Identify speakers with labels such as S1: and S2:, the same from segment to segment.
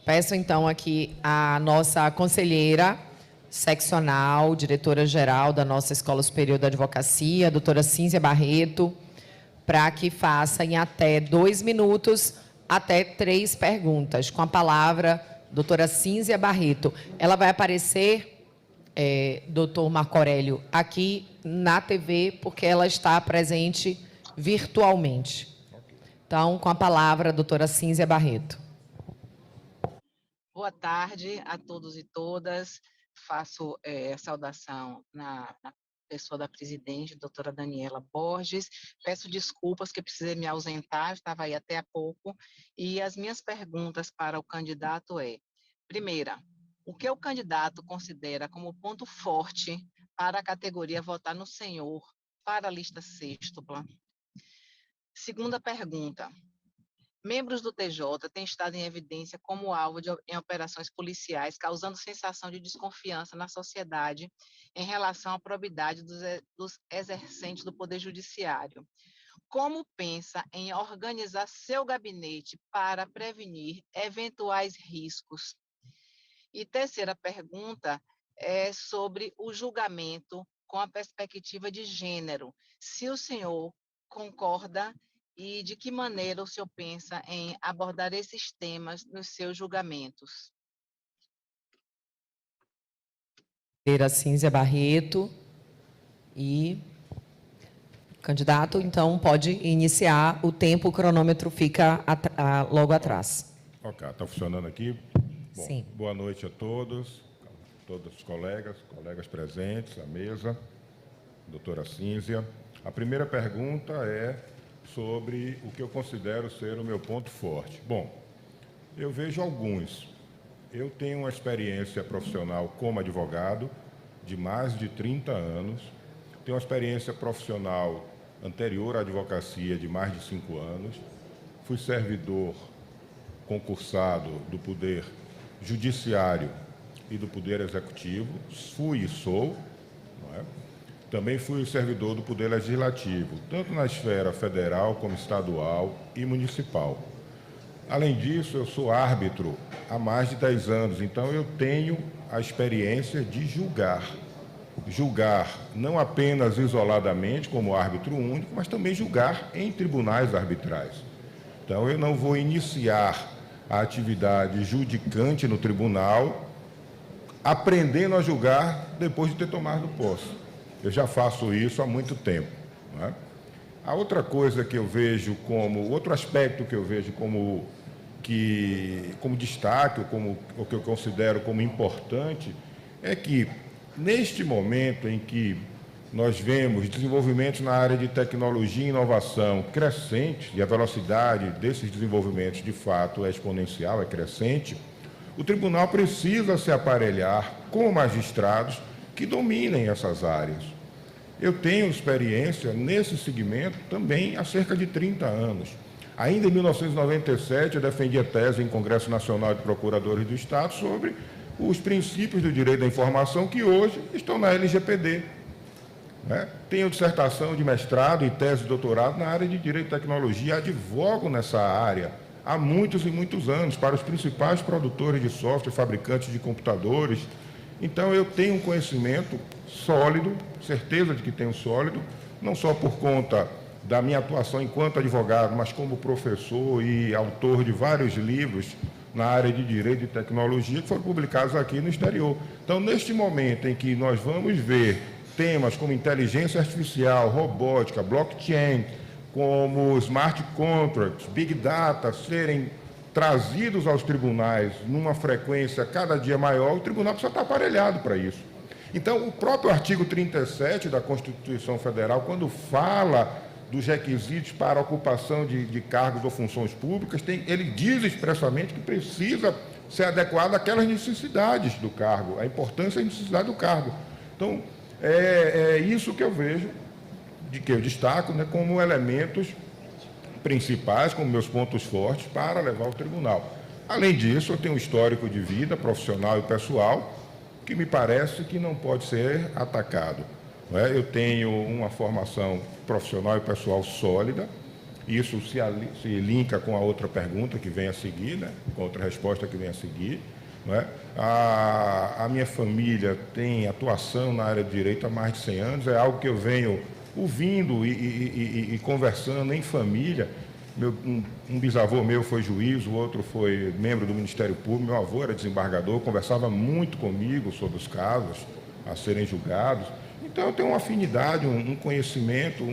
S1: Peço, então, aqui a nossa conselheira seccional, diretora-geral da nossa Escola Superior da Advocacia, a doutora Cínzia Barreto, para que faça em até 2 minutos, até 3 perguntas. Com a palavra, doutora Cínzia Barreto. Ela vai aparecer, doutor Marco Aurélio, aqui na TV, porque ela está presente virtualmente. Então, com a palavra, doutora Cínzia Barreto.
S2: Boa tarde a todos e todas. Faço saudação na pessoa da presidente, doutora Daniela Borges. Peço desculpas que precisei me ausentar, estava aí até há pouco. E as minhas perguntas para o candidato primeira, o que o candidato considera como ponto forte para a categoria votar no senhor para a lista sextupla? Segunda pergunta, membros do TJ têm estado em evidência como alvo em operações policiais, causando sensação de desconfiança na sociedade em relação à probidade dos exercentes do Poder Judiciário. Como pensa em organizar seu gabinete para prevenir eventuais riscos? E terceira pergunta é sobre o julgamento com a perspectiva de gênero. Se o senhor concorda e de que maneira o senhor pensa em abordar esses temas nos seus julgamentos?
S1: Cínzia Barreto. E candidato, então, pode iniciar. O tempo, o cronômetro fica logo atrás.
S3: Ok, está funcionando aqui? Bom,
S1: sim.
S3: Boa noite a todos os colegas presentes, à mesa, doutora Cínzia. A primeira pergunta é sobre o que eu considero ser o meu ponto forte. Bom, eu vejo alguns. Eu tenho uma experiência profissional como advogado de mais de 30 anos, tenho uma experiência profissional anterior à advocacia de mais de 5 anos, fui servidor concursado do Poder Judiciário e do Poder Executivo, fui e sou, não é? Também fui servidor do Poder Legislativo, tanto na esfera federal como estadual e municipal. Além disso, eu sou árbitro há mais de 10 anos, então eu tenho a experiência de julgar. Julgar não apenas isoladamente como árbitro único, mas também julgar em tribunais arbitrais. Então, eu não vou iniciar a atividade judicante no tribunal aprendendo a julgar depois de ter tomado posse. Eu já faço isso há muito tempo, não é? A outra coisa que eu vejo como, outro aspecto que eu vejo como destaque, o que eu considero como importante, é que, neste momento em que nós vemos desenvolvimentos na área de tecnologia e inovação crescentes, e a velocidade desses desenvolvimentos, de fato, é exponencial, é crescente, o tribunal precisa se aparelhar com magistrados que dominem essas áreas. Eu tenho experiência nesse segmento também há cerca de 30 anos. Ainda em 1997, eu defendi a tese em Congresso Nacional de Procuradores do Estado sobre os princípios do direito da informação que hoje estão na LGPD. Tenho dissertação de mestrado e tese de doutorado na área de Direito e Tecnologia, advogo nessa área há muitos e muitos anos para os principais produtores de software, fabricantes de computadores. Então, eu tenho um conhecimento sólido, certeza de que tenho sólido, não só por conta da minha atuação enquanto advogado, mas como professor e autor de vários livros na área de Direito e Tecnologia que foram publicados aqui no exterior. Então, neste momento em que nós vamos ver temas como inteligência artificial, robótica, blockchain, como smart contracts, big data serem trazidos aos tribunais numa frequência cada dia maior, o tribunal precisa estar aparelhado para isso. Então, o próprio artigo 37 da Constituição Federal, quando fala dos requisitos para a ocupação de cargos ou funções públicas, ele diz expressamente que precisa ser adequado àquelas necessidades do cargo, a importância e a necessidade do cargo. Então, é isso que eu vejo, que eu destaco, como elementos principais, como meus pontos fortes para levar ao tribunal. Além disso, eu tenho um histórico de vida profissional e pessoal que me parece que não pode ser atacado. Eu tenho uma formação profissional e pessoal sólida, Isso se linka com a outra pergunta que vem a seguir, né? Com a outra resposta que vem a seguir. Não é? A minha família tem atuação na área de direito há mais de 100 anos, é algo que eu venho ouvindo e conversando em família. Um bisavô meu foi juiz, o outro foi membro do Ministério Público, meu avô era desembargador, conversava muito comigo sobre os casos a serem julgados. Então, eu tenho uma afinidade, um conhecimento,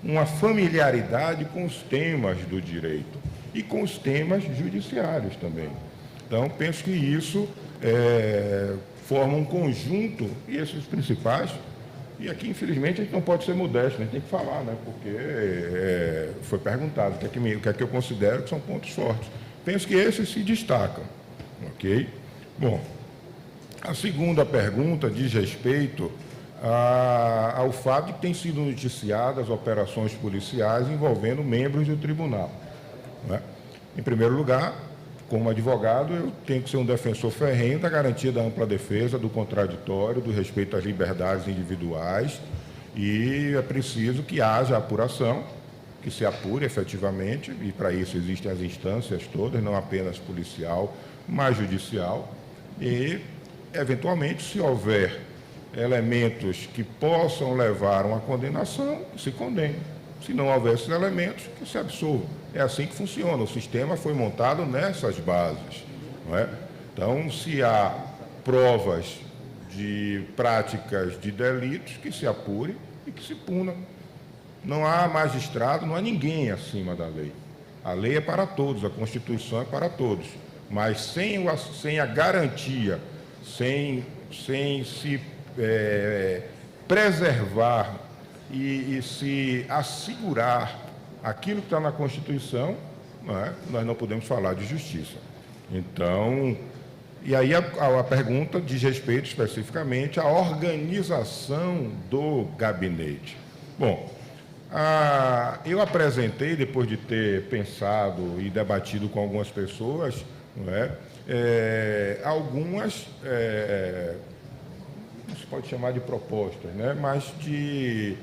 S3: uma familiaridade com os temas do direito e com os temas judiciários também. Então, penso que isso forma um conjunto, e esses principais, e aqui, infelizmente, a gente não pode ser modesto, a gente tem que falar, né? Porque foi perguntado o que é que eu considero que são pontos fortes. Penso que esses se destacam, ok? Bom, a segunda pergunta diz respeito ao fato de que têm sido noticiadas operações policiais envolvendo membros do tribunal. Né? Em primeiro lugar, como advogado, eu tenho que ser um defensor ferrenho da garantia da ampla defesa, do contraditório, do respeito às liberdades individuais, e é preciso que haja apuração, que se apure efetivamente, e para isso existem as instâncias todas, não apenas policial, mas judicial, e, eventualmente, se houver elementos que possam levar a uma condenação, que se condene. Se não houver esses elementos, que se absolva. É assim que funciona. O sistema foi montado nessas bases. Não é? Então, se há provas de práticas de delitos, que se apure e que se puna. Não há magistrado, não há ninguém acima da lei. A lei é para todos, a Constituição é para todos. Mas sem a garantia, sem se preservar e se assegurar aquilo que está na Constituição, não é? Nós não podemos falar de justiça. Então, e aí a pergunta diz respeito especificamente à organização do gabinete. Bom, eu apresentei, depois de ter pensado e debatido com algumas pessoas, não é? Algumas, não se pode chamar de propostas, né? Mas de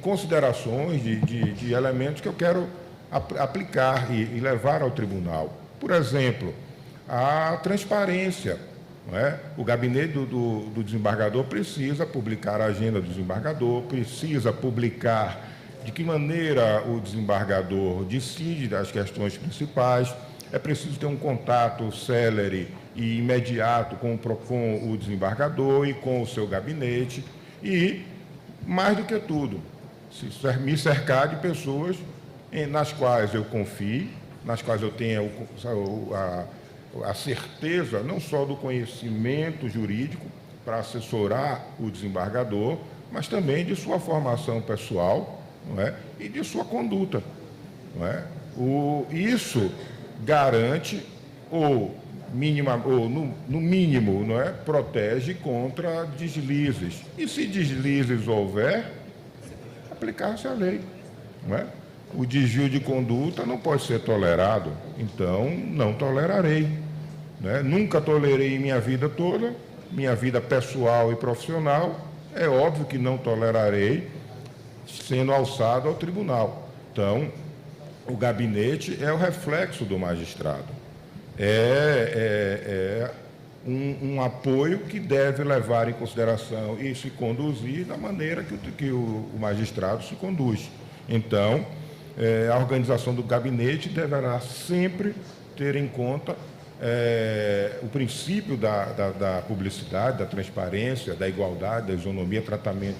S3: considerações, de elementos que eu quero aplicar e levar ao tribunal. Por exemplo, a transparência. Não é? O gabinete do desembargador precisa publicar a agenda do desembargador, precisa publicar de que maneira o desembargador decide das questões principais, é preciso ter um contato célere e imediato com o desembargador e com o seu gabinete e, mais do que tudo, me cercar de pessoas nas quais eu confie, nas quais eu tenha a certeza não só do conhecimento jurídico para assessorar o desembargador, mas também de sua formação pessoal, não é? E de sua conduta. Não é? Isso garante, ou no mínimo, não é? Protege contra deslizes. E se deslizes houver, aplicar-se a lei. Não é? O desvio de conduta não pode ser tolerado, então não tolerarei. Né? Nunca tolerei em minha vida toda, minha vida pessoal e profissional, é óbvio que não tolerarei sendo alçado ao tribunal. Então, o gabinete é o reflexo do magistrado. É um apoio que deve levar em consideração e se conduzir da maneira que o magistrado se conduz. Então, a organização do gabinete deverá sempre ter em conta o princípio da publicidade, da transparência, da igualdade, da isonomia, tratamento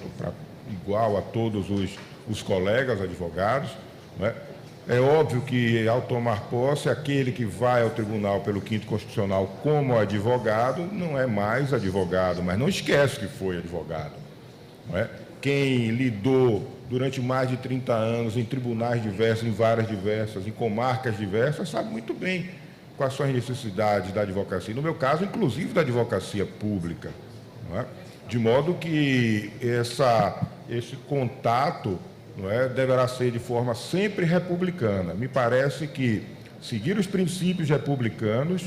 S3: igual a todos os colegas advogados. Não é? É óbvio que, ao tomar posse, aquele que vai ao tribunal pelo 5º Constitucional como advogado não é mais advogado, mas não esquece que foi advogado. Não é? Quem lidou durante mais de 30 anos em tribunais diversos, em varas diversas, em comarcas diversas, sabe muito bem quais são as necessidades da advocacia. No meu caso, inclusive da advocacia pública. Não é? De modo que esse contato, não é, deverá ser de forma sempre republicana. Me parece que seguir os princípios republicanos,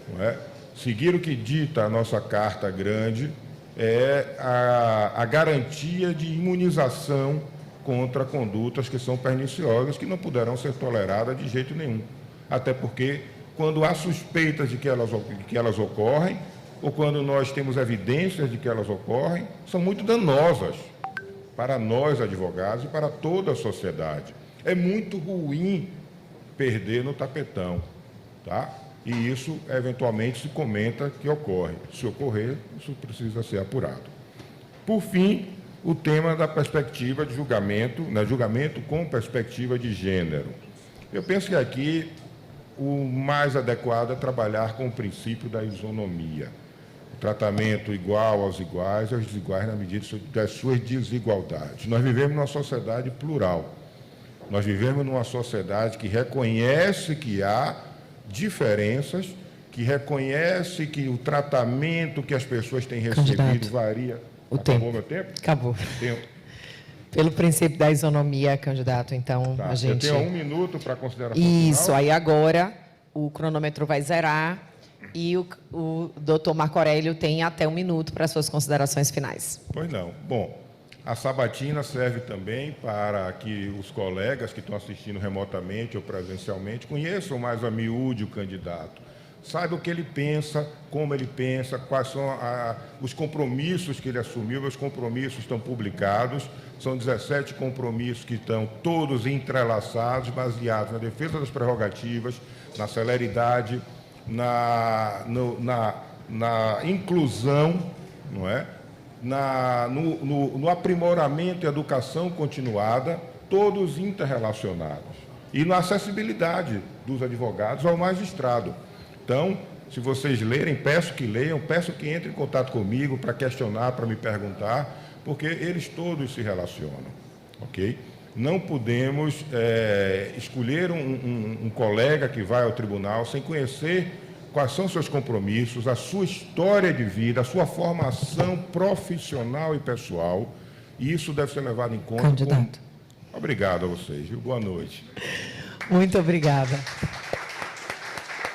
S3: não é, seguir o que dita a nossa Carta Grande, é a garantia de imunização contra condutas que são perniciosas, que não poderão ser toleradas de jeito nenhum. Até porque, quando há suspeitas de que elas ocorrem, ou quando nós temos evidências de que elas ocorrem, são muito danosas para nós, advogados, e para toda a sociedade. É muito ruim perder no tapetão, tá? E isso, eventualmente, se comenta que ocorre. Se ocorrer, isso precisa ser apurado. Por fim, o tema da perspectiva de julgamento, julgamento com perspectiva de gênero. Eu penso que aqui o mais adequado é trabalhar com o princípio da isonomia. O tratamento igual aos iguais e aos desiguais na medida das suas desigualdades. Nós vivemos numa sociedade plural. Nós vivemos numa sociedade que reconhece que há diferenças, que reconhece que o tratamento que as pessoas têm recebido varia. Acabou meu tempo?
S1: Acabou. Pelo princípio da isonomia, candidato, então
S3: Tá,
S1: a gente...
S3: Eu tenho 1 minuto para consideração
S1: Isso,
S3: final.
S1: aí agora o cronômetro vai zerar e o doutor Marco Aurélio tem até 1 minuto para suas considerações finais.
S3: Pois não. Bom, a sabatina serve também para que os colegas que estão assistindo remotamente ou presencialmente conheçam mais a miúde o candidato. Saiba o que ele pensa, como ele pensa, quais são os compromissos que ele assumiu. Os compromissos estão publicados, são 17 compromissos que estão todos entrelaçados, baseados na defesa das prerrogativas, na celeridade, na inclusão, não é? No aprimoramento e educação continuada, todos interrelacionados. E na acessibilidade dos advogados ao magistrado. Então, se vocês lerem, peço que leiam, peço que entrem em contato comigo para questionar, para me perguntar, porque eles todos se relacionam, ok? Não podemos escolher um colega que vai ao tribunal sem conhecer quais são seus compromissos, a sua história de vida, a sua formação profissional e pessoal, e isso deve ser levado em conta.
S1: Candidato.
S3: Obrigado a vocês, viu? Boa noite.
S1: Muito obrigada.